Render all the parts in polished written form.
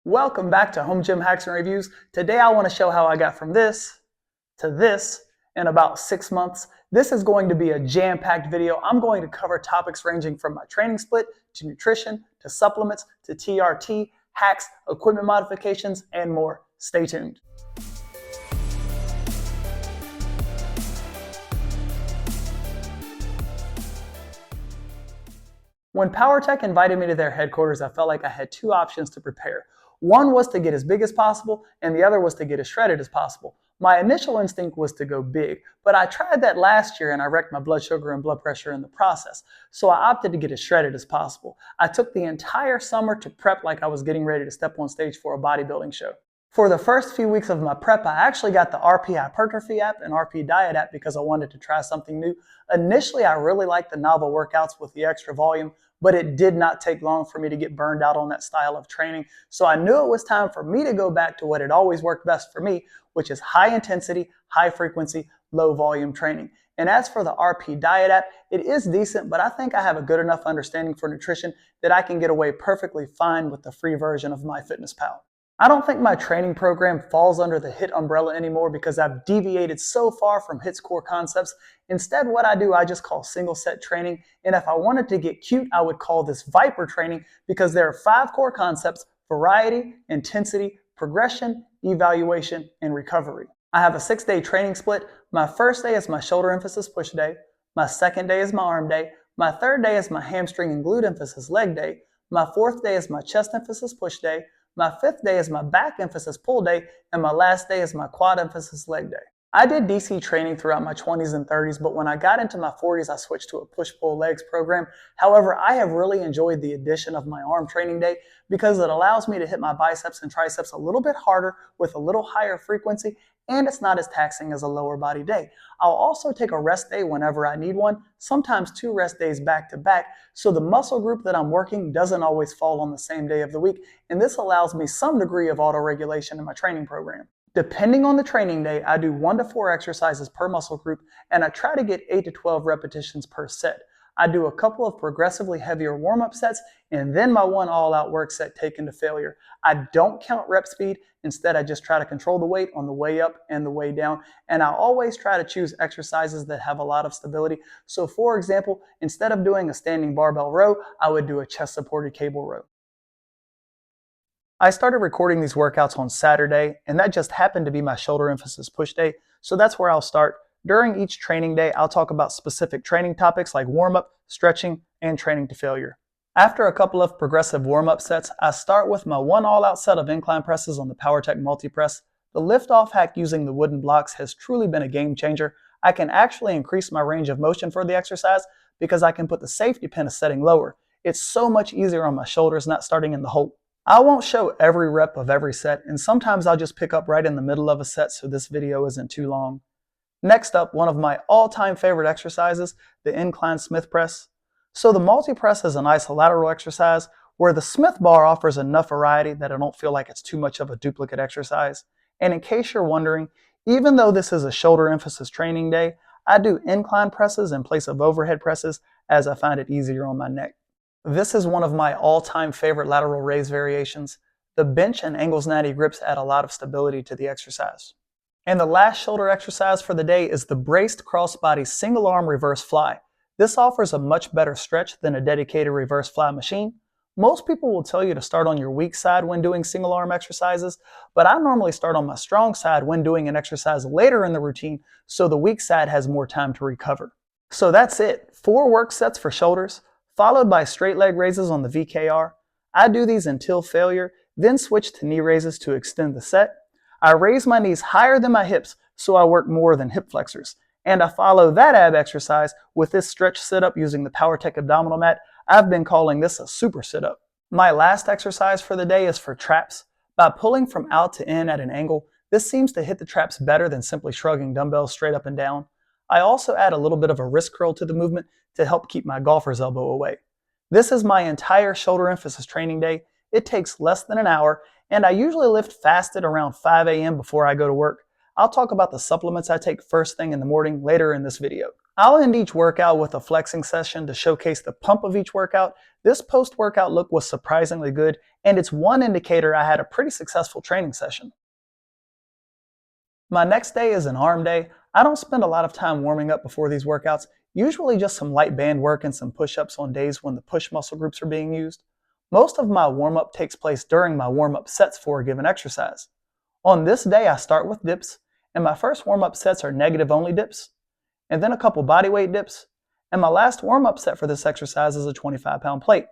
Welcome back to Home Gym Hacks and Reviews. Today I want to show how I got from this to this in about 6 months. This is going to be a jam-packed video. I'm going to cover topics ranging from my training split to nutrition to supplements to TRT, hacks, equipment modifications, and more. Stay tuned. When PowerTech invited me to their headquarters, I felt like I had two options to prepare. One was to get as big as possible, and the other was to get as shredded as possible. My initial instinct was to go big, but I tried that last year and I wrecked my blood sugar and blood pressure in the process. So I opted to get as shredded as possible. I took the entire summer to prep like I was getting ready to step on stage for a bodybuilding show. For the first few weeks of my prep, I actually got the RP Hypertrophy app and RP Diet app because I wanted to try something new. Initially, I really liked the novel workouts with the extra volume, but it did not take long for me to get burned out on that style of training. So I knew it was time for me to go back to what had always worked best for me, which is high intensity, high frequency, low volume training. And as for the RP Diet app, it is decent, but I think I have a good enough understanding for nutrition that I can get away perfectly fine with the free version of MyFitnessPal. I don't think my training program falls under the HIIT umbrella anymore because I've deviated so far from HIIT's core concepts. Instead, what I do, I just call single set training. And if I wanted to get cute, I would call this Viper training because there are 5 core concepts: variety, intensity, progression, evaluation, and recovery. I have a 6-day training split. My first day is my shoulder emphasis push day. My second day is my arm day. My third day is my hamstring and glute emphasis leg day. My fourth day is my chest emphasis push day. My 5th day is my back emphasis pull day, and my last day is my quad emphasis leg day. I did DC training throughout my 20s and 30s, but when I got into my 40s, I switched to a push-pull legs program. However, I have really enjoyed the addition of my arm training day because it allows me to hit my biceps and triceps a little bit harder with a little higher frequency, and it's not as taxing as a lower body day. I'll also take a rest day whenever I need one, sometimes 2 rest days back to back, so the muscle group that I'm working doesn't always fall on the same day of the week, and this allows me some degree of auto-regulation in my training program. Depending on the training day, I do 1 to 4 exercises per muscle group, and I try to get 8 to 12 repetitions per set. I do a couple of progressively heavier warm-up sets, and then my one all-out work set taken to failure. I don't count rep speed. Instead, I just try to control the weight on the way up and the way down, and I always try to choose exercises that have a lot of stability. So for example, instead of doing a standing barbell row, I would do a chest-supported cable row. I started recording these workouts on Saturday, and that just happened to be my shoulder emphasis push day, so that's where I'll start. During each training day, I'll talk about specific training topics like warm-up, stretching, and training to failure. After a couple of progressive warm-up sets, I start with my one all-out set of incline presses on the PowerTech multi-press. The lift-off hack using the wooden blocks has truly been a game changer. I can actually increase my range of motion for the exercise because I can put the safety pin a setting lower. It's so much easier on my shoulders not starting in the hole. I won't show every rep of every set, and sometimes I'll just pick up right in the middle of a set so this video isn't too long. Next up, one of my all-time favorite exercises, the incline Smith press. So the multi-press is a nice lateral exercise where the Smith bar offers enough variety that I don't feel like it's too much of a duplicate exercise. And in case you're wondering, even though this is a shoulder emphasis training day, I do incline presses in place of overhead presses as I find it easier on my neck. This is one of my all-time favorite lateral raise variations. The bench and angles 90 grips add a lot of stability to the exercise. And the last shoulder exercise for the day is the braced crossbody single arm reverse fly. This offers a much better stretch than a dedicated reverse fly machine. Most people will tell you to start on your weak side when doing single arm exercises, but I normally start on my strong side when doing an exercise later in the routine so the weak side has more time to recover. So that's it, 4 work sets for shoulders, followed by straight leg raises on the VKR. I do these until failure, then switch to knee raises to extend the set. I raise my knees higher than my hips so I work more than hip flexors. And I follow that ab exercise with this stretch sit-up using the PowerTech abdominal mat. I've been calling this a super sit-up. My last exercise for the day is for traps. By pulling from out to in at an angle, this seems to hit the traps better than simply shrugging dumbbells straight up and down. I also add a little bit of a wrist curl to the movement to help keep my golfer's elbow away. This is my entire shoulder emphasis training day. It takes less than an hour, and I usually lift fasted around 5 a.m. before I go to work. I'll talk about the supplements I take first thing in the morning later in this video. I'll end each workout with a flexing session to showcase the pump of each workout. This post-workout look was surprisingly good, and it's one indicator I had a pretty successful training session. My next day is an arm day. I don't spend a lot of time warming up before these workouts, usually just some light band work and some push-ups on days when the push muscle groups are being used. Most of my warm-up takes place during my warm-up sets for a given exercise. On this day, I start with dips, and my first warm-up sets are negative only dips, and then a couple bodyweight dips, and my last warm-up set for this exercise is a 25-pound plate.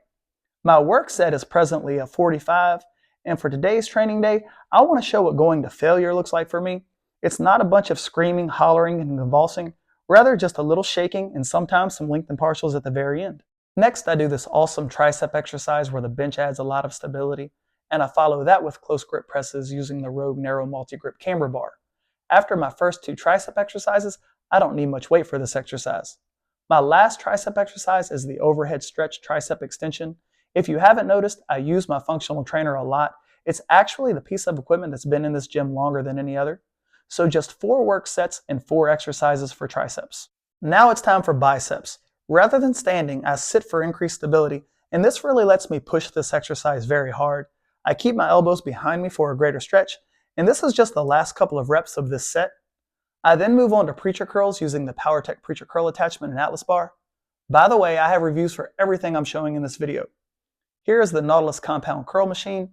My work set is presently a 45, and for today's training day, I want to show what going to failure looks like for me. It's not a bunch of screaming, hollering, and convulsing, rather just a little shaking and sometimes some lengthened partials at the very end. Next, I do this awesome tricep exercise where the bench adds a lot of stability, and I follow that with close grip presses using the Rogue Narrow Multi-Grip Camber Bar. After my first two tricep exercises, I don't need much weight for this exercise. My last tricep exercise is the overhead stretch tricep extension. If you haven't noticed, I use my functional trainer a lot. It's actually the piece of equipment that's been in this gym longer than any other. So just 4 work sets and 4 exercises for triceps. Now it's time for biceps. Rather than standing, I sit for increased stability, and this really lets me push this exercise very hard. I keep my elbows behind me for a greater stretch, and this is just the last couple of reps of this set. I then move on to preacher curls using the PowerTech preacher curl attachment and Atlas bar. By the way, I have reviews for everything I'm showing in this video. Here is the Nautilus compound curl machine.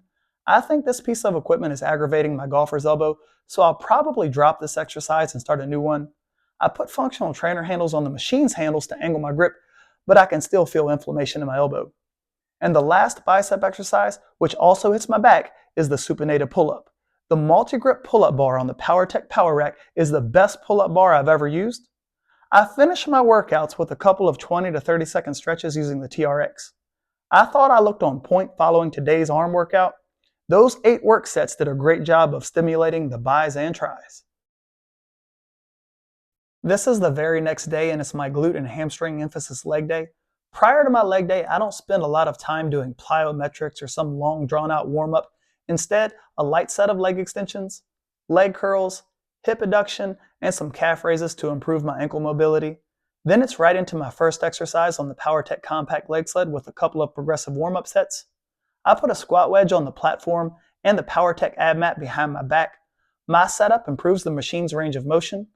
I think this piece of equipment is aggravating my golfer's elbow, so I'll probably drop this exercise and start a new one. I put functional trainer handles on the machine's handles to angle my grip, but I can still feel inflammation in my elbow. And the last bicep exercise, which also hits my back, is the supinated pull-up. The multi-grip pull-up bar on the PowerTech Power Rack is the best pull-up bar I've ever used. I finish my workouts with a couple of 20 to 30 second stretches using the TRX. I thought I looked on point following today's arm workout. Those 8 work sets did a great job of stimulating the bis and tris. This is the very next day and it's my glute and hamstring emphasis leg day. Prior to my leg day, I don't spend a lot of time doing plyometrics or some long drawn out warm up. Instead, a light set of leg extensions, leg curls, hip adduction, and some calf raises to improve my ankle mobility. Then it's right into my first exercise on the PowerTech compact leg sled with a couple of progressive warm up sets. I put a squat wedge on the platform and the PowerTech ab mat behind my back. My setup improves the machine's range of motion,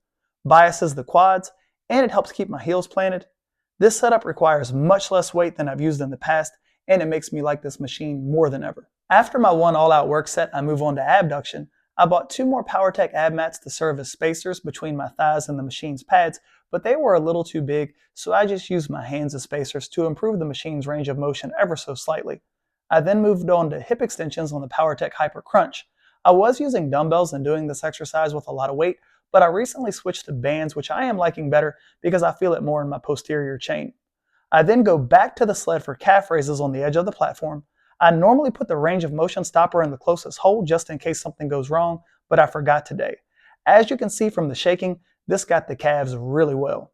biases the quads, and it helps keep my heels planted. This setup requires much less weight than I've used in the past, and it makes me like this machine more than ever. After my one all-out work set, I move on to abduction. I bought 2 more PowerTech ab mats to serve as spacers between my thighs and the machine's pads, but they were a little too big, so I just used my hands as spacers to improve the machine's range of motion ever so slightly. I then moved on to hip extensions on the PowerTech Hyper Crunch. I was using dumbbells and doing this exercise with a lot of weight, but I recently switched to bands, which I am liking better because I feel it more in my posterior chain. I then go back to the sled for calf raises on the edge of the platform. I normally put the range of motion stopper in the closest hole just in case something goes wrong, but I forgot today. As you can see from the shaking, this got the calves really well.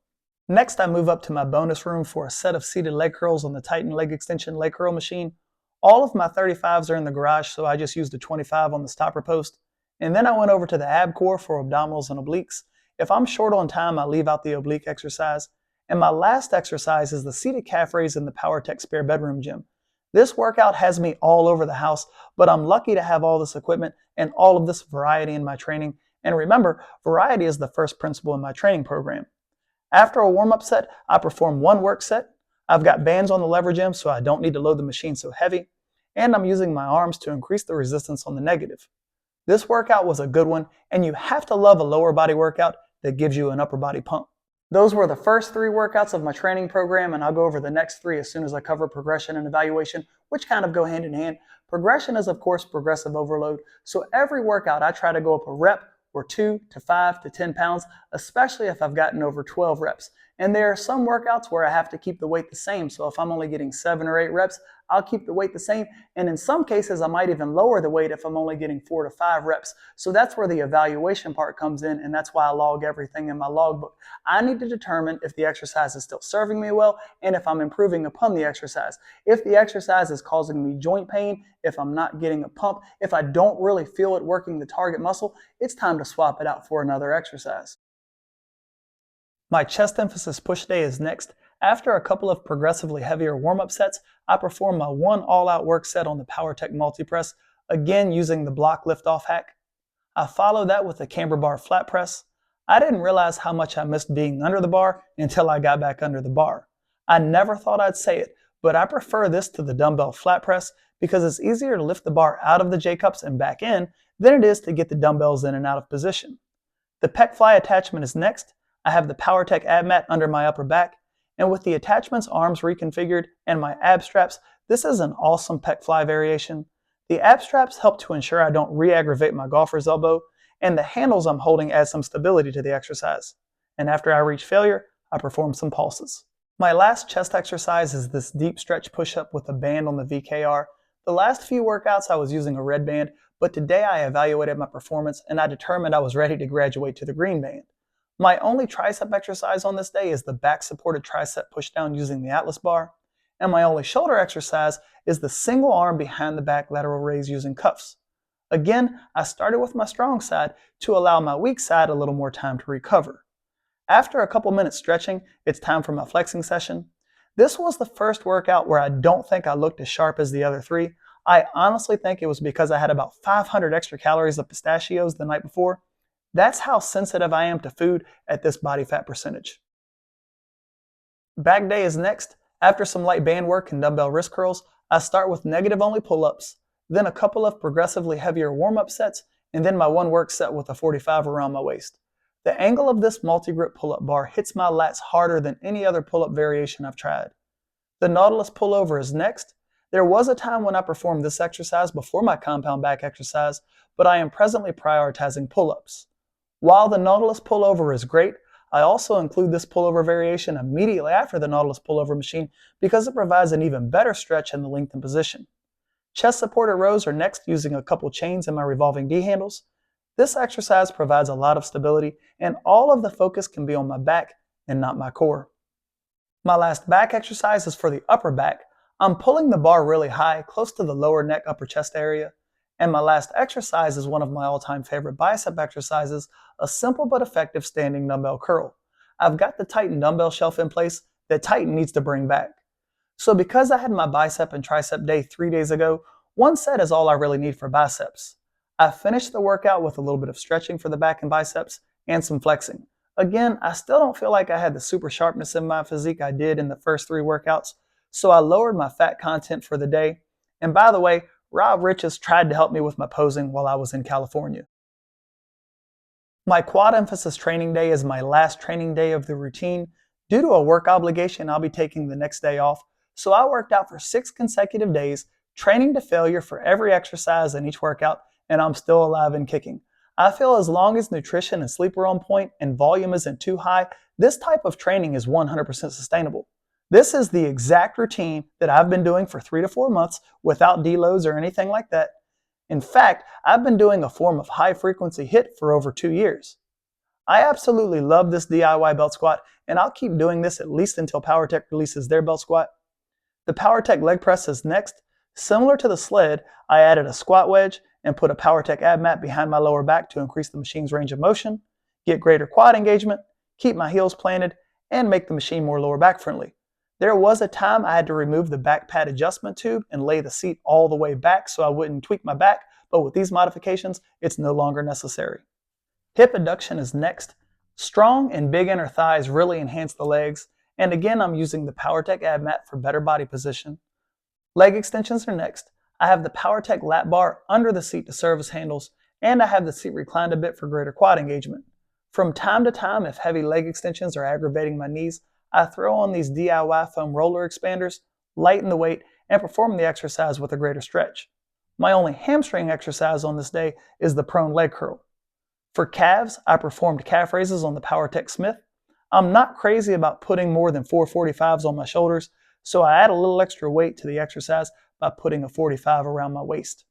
Next, I move up to my bonus room for a set of seated leg curls on the Titan leg extension leg curl machine. All of my 35s are in the garage, so I just used a 25 on the stopper post. And then I went over to the ab core for abdominals and obliques. If I'm short on time, I leave out the oblique exercise. And my last exercise is the seated calf raise in the PowerTech spare bedroom gym. This workout has me all over the house, but I'm lucky to have all this equipment and all of this variety in my training. And remember, variety is the first principle in my training program. After a warm-up set, I perform 1 work set. I've got bands on the lever gym, so I don't need to load the machine so heavy. And I'm using my arms to increase the resistance on the negative. This workout was a good one, and you have to love a lower body workout that gives you an upper body pump. Those were the first 3 workouts of my training program, and I'll go over the next 3 as soon as I cover progression and evaluation, which kind of go hand in hand. Progression is, of course, progressive overload. So every workout, I try to go up a rep or 2 to 5 to 10 pounds, especially if I've gotten over 12 reps. And there are some workouts where I have to keep the weight the same. So if I'm only getting 7 or 8 reps, I'll keep the weight the same. And in some cases, I might even lower the weight if I'm only getting 4 to 5 reps. So that's where the evaluation part comes in, and that's why I log everything in my logbook. I need to determine if the exercise is still serving me well and if I'm improving upon the exercise. If the exercise is causing me joint pain, if I'm not getting a pump, if I don't really feel it working the target muscle, it's time to swap it out for another exercise. My chest emphasis push day is next. After a couple of progressively heavier warm-up sets, I perform my one all-out work set on the PowerTech multi-press, again using the block lift-off hack. I follow that with a camber bar flat press. I didn't realize how much I missed being under the bar until I got back under the bar. I never thought I'd say it, but I prefer this to the dumbbell flat press because it's easier to lift the bar out of the J-cups and back in than it is to get the dumbbells in and out of position. The pec fly attachment is next. I have the PowerTech ab mat under my upper back, and with the attachment's arms reconfigured and my ab straps, this is an awesome pec fly variation. The ab straps help to ensure I don't re-aggravate my golfer's elbow, and the handles I'm holding add some stability to the exercise. And after I reach failure, I perform some pulses. My last chest exercise is this deep stretch push-up with a band on the VKR. The last few workouts I was using a red band, but today I evaluated my performance and I determined I was ready to graduate to the green band. My only tricep exercise on this day is the back supported tricep pushdown using the Atlas bar, and my only shoulder exercise is the single arm behind the back lateral raise using cuffs. Again, I started with my strong side to allow my weak side a little more time to recover. After a couple minutes stretching, it's time for my flexing session. This was the first workout where I don't think I looked as sharp as the other three. I honestly think it was because I had about 500 extra calories of pistachios the night before. That's how sensitive I am to food at this body fat percentage. Back day is next. After some light band work and dumbbell wrist curls, I start with negative only pull-ups, then a couple of progressively heavier warm-up sets, and then my one work set with a 45 around my waist. The angle of this multi-grip pull-up bar hits my lats harder than any other pull-up variation I've tried. The Nautilus pullover is next. There was a time when I performed this exercise before my compound back exercise, but I am presently prioritizing pull-ups. While the Nautilus pullover is great, I also include this pullover variation immediately after the Nautilus pullover machine because it provides an even better stretch in the lengthened position. Chest supported rows are next using a couple chains in my revolving D handles. This exercise provides a lot of stability and all of the focus can be on my back and not my core. My last back exercise is for the upper back. I'm pulling the bar really high, close to the lower neck upper chest area. And my last exercise is one of my all-time favorite bicep exercises, a simple but effective standing dumbbell curl. I've got the Titan dumbbell shelf in place that Titan needs to bring back. So because I had my bicep and tricep day 3 days ago, one set is all I really need for biceps. I finished the workout with a little bit of stretching for the back and biceps and some flexing. Again, I still don't feel like I had the super sharpness in my physique I did in the first 3 workouts, so I lowered my fat content for the day. And by the way, Rob Riches tried to help me with my posing while I was in California. My quad emphasis training day is my last training day of the routine. Due to a work obligation, I'll be taking the next day off, so I worked out for 6 consecutive days, training to failure for every exercise in each workout, and I'm still alive and kicking. I feel as long as nutrition and sleep are on point and volume isn't too high, this type of training is 100% sustainable. This is the exact routine that I've been doing for 3 to 4 months without deloads or anything like that. In fact, I've been doing a form of high frequency HIIT for over 2 years. I absolutely love this DIY belt squat, and I'll keep doing this at least until PowerTech releases their belt squat. The PowerTech leg press is next. Similar to the sled, I added a squat wedge and put a PowerTech ab mat behind my lower back to increase the machine's range of motion, get greater quad engagement, keep my heels planted, and make the machine more lower back friendly. There was a time I had to remove the back pad adjustment tube and lay the seat all the way back so I wouldn't tweak my back, but with these modifications, it's no longer necessary. Hip adduction is next. Strong and big inner thighs really enhance the legs, and again I'm using the PowerTech ab mat for better body position. Leg extensions are next. I have the PowerTech lat bar under the seat to serve as handles, and I have the seat reclined a bit for greater quad engagement. From time to time, if heavy leg extensions are aggravating my knees, I throw on these DIY foam roller expanders, lighten the weight, and perform the exercise with a greater stretch. My only hamstring exercise on this day is the prone leg curl. For calves, I performed calf raises on the PowerTech Smith. I'm not crazy about putting more than 4 45s on my shoulders, so I add a little extra weight to the exercise by putting a 45 around my waist.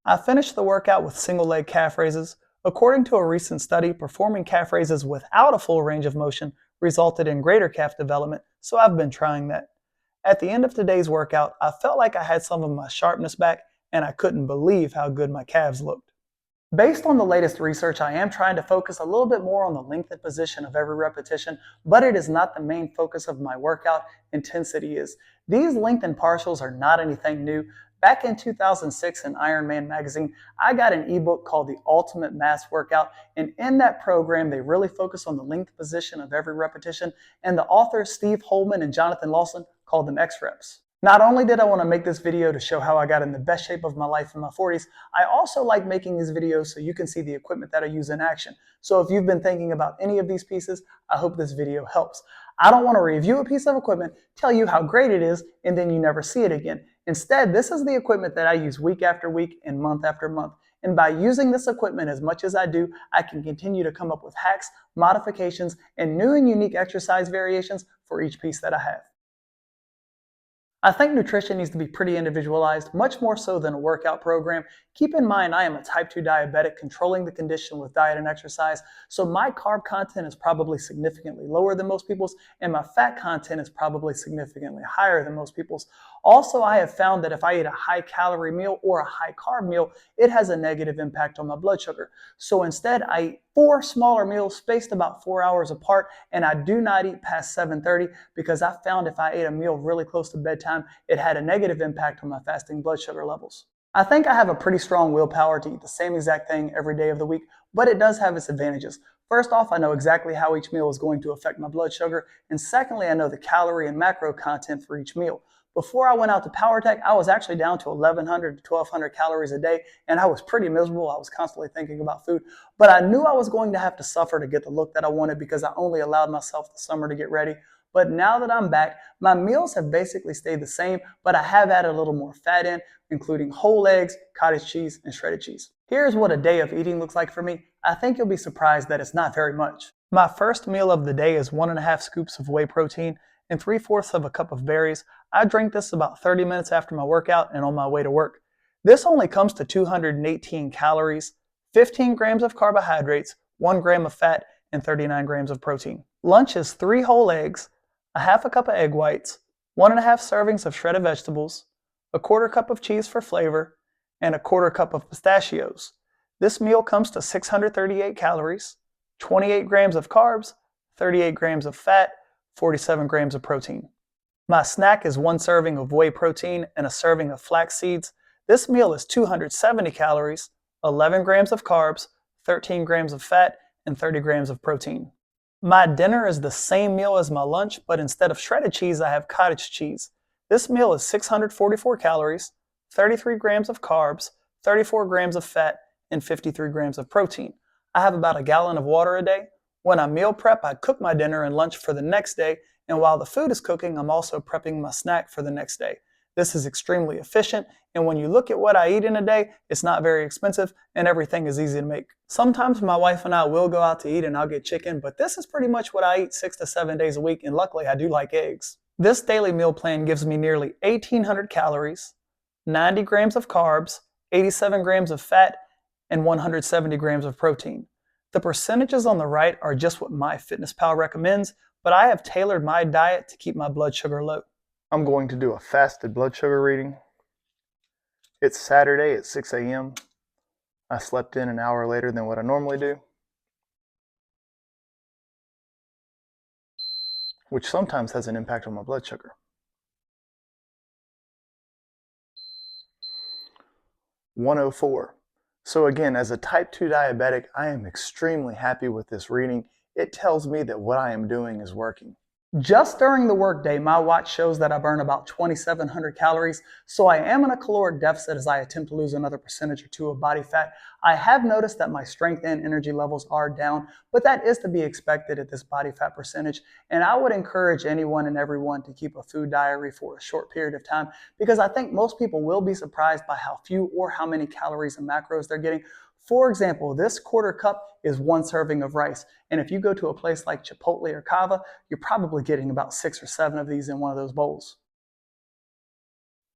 I finished the workout with single leg calf raises. According to a recent study, performing calf raises without a full range of motion resulted in greater calf development, so I've been trying that. At the end of today's workout, I felt like I had some of my sharpness back, and I couldn't believe how good my calves looked. Based on the latest research, I am trying to focus a little bit more on the length and position of every repetition, but it is not the main focus of my workout. Intensity is. These length and partials are not anything new. Back in 2006 in Ironman magazine, I got an ebook called The Ultimate Mass Workout, and in that program, they really focus on the length position of every repetition, and the authors Steve Holman and Jonathan Lawson called them X-reps. Not only did I want to make this video to show how I got in the best shape of my life in my 40s, I also like making these videos so you can see the equipment that I use in action. So if you've been thinking about any of these pieces, I hope this video helps. I don't want to review a piece of equipment, tell you how great it is, and then you never see it again. Instead, this is the equipment that I use week after week and month after month. And by using this equipment as much as I do, I can continue to come up with hacks, modifications, and new and unique exercise variations for each piece that I have. I think nutrition needs to be pretty individualized, much more so than a workout program. Keep in mind, I am a type 2 diabetic controlling the condition with diet and exercise, so my carb content is probably significantly lower than most people's, and my fat content is probably significantly higher than most people's. Also, I have found that if I eat a high calorie meal or a high carb meal, it has a negative impact on my blood sugar. So instead, I eat 4 smaller meals spaced about 4 hours apart, and I do not eat past 7:30 because I found if I ate a meal really close to bedtime, it had a negative impact on my fasting blood sugar levels. I think I have a pretty strong willpower to eat the same exact thing every day of the week, but it does have its advantages. First off, I know exactly how each meal is going to affect my blood sugar, and secondly, I know the calorie and macro content for each meal. Before I went out to PowerTech, I was actually down to 1,100 to 1,200 calories a day, and I was pretty miserable. I was constantly thinking about food, but I knew I was going to have to suffer to get the look that I wanted because I only allowed myself the summer to get ready. But now that I'm back, my meals have basically stayed the same, but I have added a little more fat in, including whole eggs, cottage cheese, and shredded cheese. Here's what a day of eating looks like for me. I think you'll be surprised that it's not very much. My first meal of the day is 1.5 scoops of whey protein and 3/4 of a cup of berries. I drink this about 30 minutes after my workout and on my way to work. This only comes to 218 calories, 15 grams of carbohydrates, 1 gram of fat, and 39 grams of protein. Lunch is 3 whole eggs, a half a cup of egg whites, 1.5 servings of shredded vegetables, a 1/4 cup of cheese for flavor, and a 1/4 cup of pistachios. This meal comes to 638 calories, 28 grams of carbs, 38 grams of fat, 47 grams of protein. My snack is 1 serving of whey protein and a serving of flax seeds. This meal is 270 calories, 11 grams of carbs, 13 grams of fat, and 30 grams of protein. My dinner is the same meal as my lunch, but instead of shredded cheese, I have cottage cheese. This meal is 644 calories, 33 grams of carbs, 34 grams of fat, and 53 grams of protein. I have about a gallon of water a day. When I meal prep, I cook my dinner and lunch for the next day, and while the food is cooking, I'm also prepping my snack for the next day. This is extremely efficient, and when you look at what I eat in a day, it's not very expensive, and everything is easy to make. Sometimes my wife and I will go out to eat and I'll get chicken, but this is pretty much what I eat 6 to 7 days a week, and luckily I do like eggs. This daily meal plan gives me nearly 1,800 calories, 90 grams of carbs, 87 grams of fat, and 170 grams of protein. The percentages on the right are just what MyFitnessPal recommends, but I have tailored my diet to keep my blood sugar low. I'm going to do a fasted blood sugar reading. It's Saturday at 6 a.m. I slept in an hour later than what I normally do, which sometimes has an impact on my blood sugar. 104. So again, as a type 2 diabetic, I am extremely happy with this reading. It tells me that what I am doing is working. Just during the workday, my watch shows that I burn about 2,700 calories, so I am in a caloric deficit as I attempt to lose another percentage or 2 of body fat. I have noticed that my strength and energy levels are down, but that is to be expected at this body fat percentage, and I would encourage anyone and everyone to keep a food diary for a short period of time because I think most people will be surprised by how few or how many calories and macros they're getting. For example, this 1/4 cup is 1 serving of rice, and if you go to a place like Chipotle or Cava, you're probably getting about 6 or 7 of these in one of those bowls.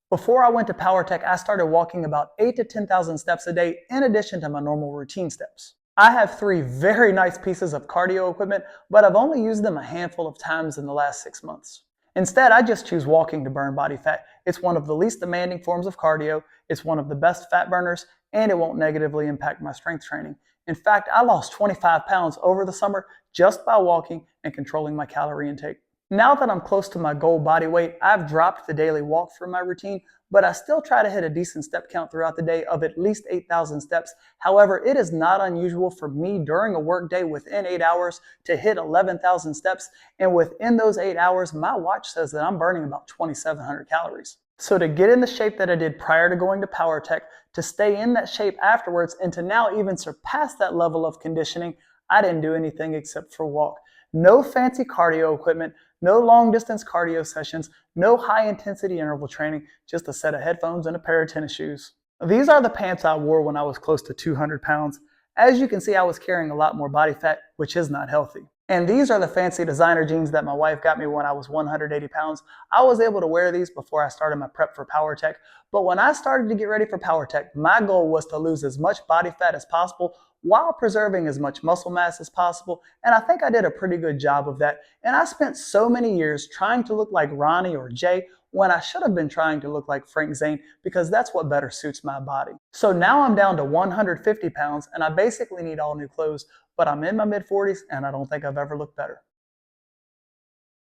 Before I went to PowerTech, I started walking about 8 to 10,000 steps a day in addition to my normal routine steps. I have 3 very nice pieces of cardio equipment, but I've only used them a handful of times in the last 6 months. Instead, I just choose walking to burn body fat. It's one of the least demanding forms of cardio, it's one of the best fat burners, and it won't negatively impact my strength training. In fact, I lost 25 pounds over the summer just by walking and controlling my calorie intake. Now that I'm close to my goal body weight, I've dropped the daily walk from my routine, but I still try to hit a decent step count throughout the day of at least 8,000 steps. However, it is not unusual for me during a work day within 8 hours to hit 11,000 steps, and within those 8 hours, my watch says that I'm burning about 2,700 calories. So to get in the shape that I did prior to going to PowerTech, to stay in that shape afterwards, and to now even surpass that level of conditioning, I didn't do anything except for walk. No fancy cardio equipment, no long distance cardio sessions, no high intensity interval training, just a set of headphones and a pair of tennis shoes. These are the pants I wore when I was close to 200 pounds. As you can see, I was carrying a lot more body fat, which is not healthy. And these are the fancy designer jeans that my wife got me when I was 180 pounds. I was able to wear these before I started my prep for PowerTech. But when I started to get ready for PowerTech, my goal was to lose as much body fat as possible while preserving as much muscle mass as possible. And I think I did a pretty good job of that. And I spent so many years trying to look like Ronnie or Jay when I should have been trying to look like Frank Zane, because that's what better suits my body. So now I'm down to 150 pounds and I basically need all new clothes, but I'm in my mid-40s and I don't think I've ever looked better.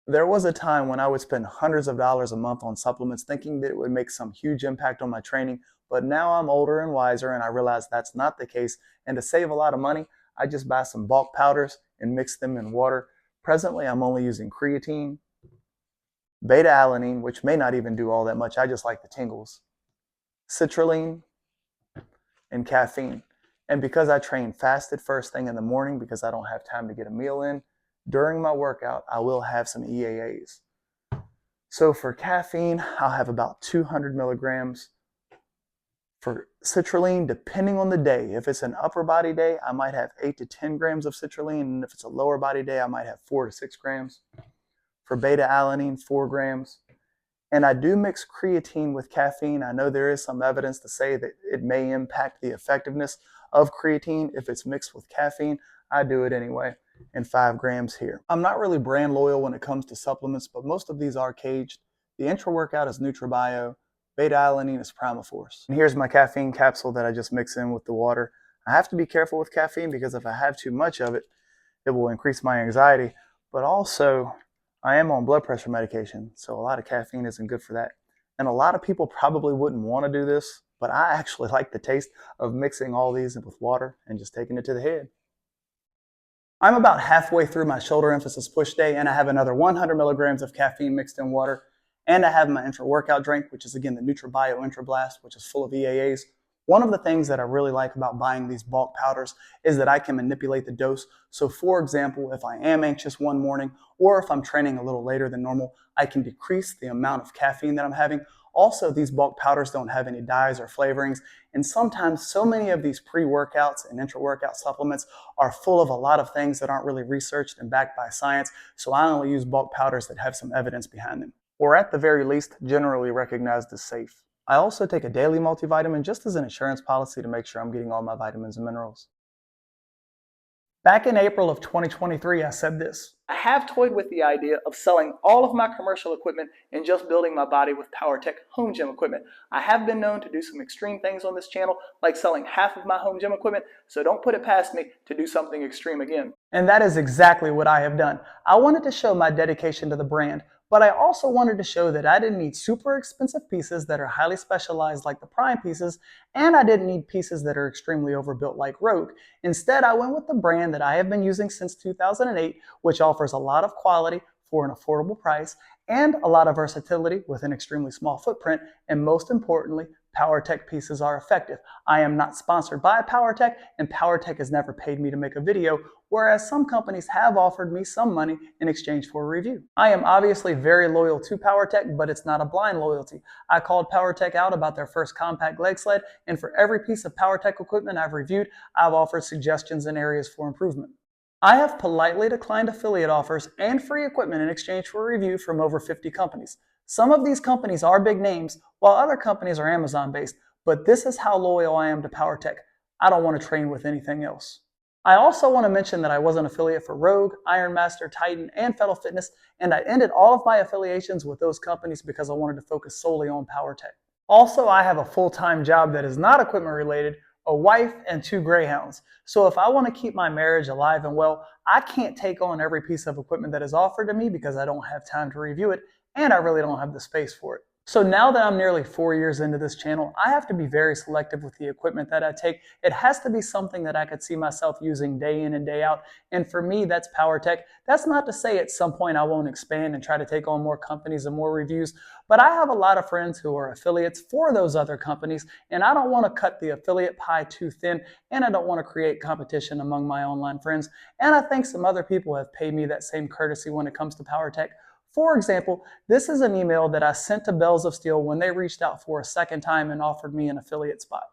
There was a time when I would spend hundreds of dollars a month on supplements thinking that it would make some huge impact on my training, but now I'm older and wiser and I realize that's not the case, and to save a lot of money, I just buy some bulk powders and mix them in water. Presently, I'm only using creatine, beta-alanine, which may not even do all that much, I just like the tingles, citrulline, and caffeine. And because I train fasted first thing in the morning because I don't have time to get a meal in, during my workout, I will have some EAAs. So for caffeine, I'll have about 200 milligrams. For citrulline, depending on the day, if it's an upper body day, I might have 8 to 10 grams of citrulline, and if it's a lower body day, I might have 4 to 6 grams. For beta-alanine, 4 grams. And I do mix creatine with caffeine. I know there is some evidence to say that it may impact the effectiveness of creatine if it's mixed with caffeine. I do it anyway, and 5 grams here. I'm not really brand loyal when it comes to supplements, but most of these are caged. The intra-workout is NutriBio. Beta-alanine is Primaforce. And here's my caffeine capsule that I just mix in with the water. I have to be careful with caffeine because if I have too much of it, it will increase my anxiety. But also, I am on blood pressure medication, so a lot of caffeine isn't good for that. And a lot of people probably wouldn't want to do this, but I actually like the taste of mixing all these with water and just taking it to the head. I'm about halfway through my shoulder emphasis push day, and I have another 100 milligrams of caffeine mixed in water. And I have my intra-workout drink, which is again the NutriBio Intra Blast, which is full of EAAs. One of the things that I really like about buying these bulk powders is that I can manipulate the dose. So for example, if I am anxious one morning, or if I'm training a little later than normal, I can decrease the amount of caffeine that I'm having. Also, these bulk powders don't have any dyes or flavorings, and sometimes so many of these pre-workouts and intra-workout supplements are full of a lot of things that aren't really researched and backed by science, so I only use bulk powders that have some evidence behind them, or at the very least, generally recognized as safe. I also take a daily multivitamin just as an insurance policy to make sure I'm getting all my vitamins and minerals. Back in April of 2023, I said this: I have toyed with the idea of selling all of my commercial equipment and just building my body with PowerTech home gym equipment. I have been known to do some extreme things on this channel, like selling half of my home gym equipment, so don't put it past me to do something extreme again. And that is exactly what I have done. I wanted to show my dedication to the brand, but I also wanted to show that I didn't need super expensive pieces that are highly specialized like the Prime pieces, and I didn't need pieces that are extremely overbuilt like Rogue. Instead, I went with the brand that I have been using since 2008, which offers a lot of quality for an affordable price and a lot of versatility with an extremely small footprint, and most importantly, PowerTech pieces are effective. I am not sponsored by PowerTech, and PowerTech has never paid me to make a video, whereas some companies have offered me some money in exchange for a review. I am obviously very loyal to PowerTech, but it's not a blind loyalty. I called PowerTech out about their first compact leg sled, and for every piece of PowerTech equipment I've reviewed, I've offered suggestions and areas for improvement. I have politely declined affiliate offers and free equipment in exchange for a review from over 50 companies. Some of these companies are big names, while other companies are Amazon-based, but this is how loyal I am to PowerTech. I don't want to train with anything else. I also want to mention that I was an affiliate for Rogue, Ironmaster, Titan, and Fettle Fitness, and I ended all of my affiliations with those companies because I wanted to focus solely on PowerTech. Also, I have a full-time job that is not equipment related, a wife, and 2 greyhounds. So if I want to keep my marriage alive and well, I can't take on every piece of equipment that is offered to me because I don't have time to review it and I really don't have the space for it. So now that I'm nearly 4 years into this channel, I have to be very selective with the equipment that I take. It has to be something that I could see myself using day in and day out. And for me, that's power tech. That's not to say at some point I won't expand and try to take on more companies and more reviews, but I have a lot of friends who are affiliates for those other companies, and I don't want to cut the affiliate pie too thin, and I don't want to create competition among my online friends. And I think some other people have paid me that same courtesy when it comes to power tech. For example, this is an email that I sent to Bells of Steel when they reached out for a second time and offered me an affiliate spot.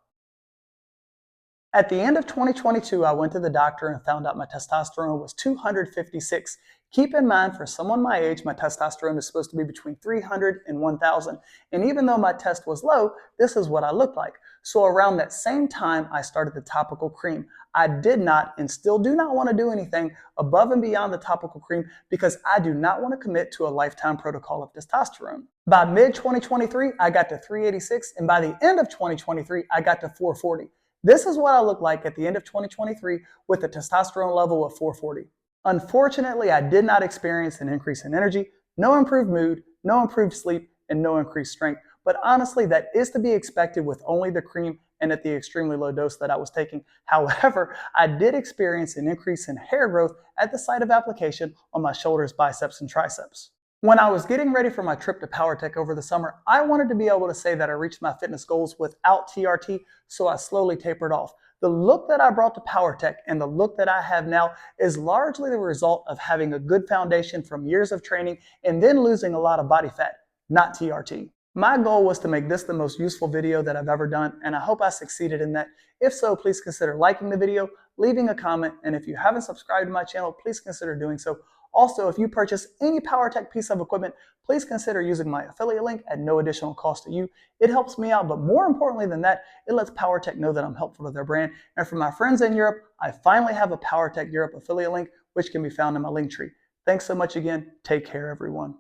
At the end of 2022, I went to the doctor and found out my testosterone was 256. Keep in mind, for someone my age, my testosterone is supposed to be between 300 and 1,000. And even though my test was low, this is what I looked like. So around that same time, I started the topical cream. I did not and still do not want to do anything above and beyond the topical cream because I do not want to commit to a lifetime protocol of testosterone. By mid-2023, I got to 386, and by the end of 2023, I got to 440. This is what I look like at the end of 2023 with a testosterone level of 440. Unfortunately, I did not experience an increase in energy, no improved mood, no improved sleep, and no increased strength. But honestly, that is to be expected with only the cream and at the extremely low dose that I was taking. However, I did experience an increase in hair growth at the site of application on my shoulders, biceps, and triceps. When I was getting ready for my trip to PowerTech over the summer, I wanted to be able to say that I reached my fitness goals without TRT, so I slowly tapered off. The look that I brought to PowerTech and the look that I have now is largely the result of having a good foundation from years of training and then losing a lot of body fat, not TRT. My goal was to make this the most useful video that I've ever done, and I hope I succeeded in that. If so, please consider liking the video, leaving a comment, and if you haven't subscribed to my channel, please consider doing so. Also, if you purchase any PowerTech piece of equipment, please consider using my affiliate link at no additional cost to you. It helps me out, but more importantly than that, it lets PowerTech know that I'm helpful to their brand. And for my friends in Europe, I finally have a PowerTech Europe affiliate link, which can be found in my link tree. Thanks so much again. Take care, everyone.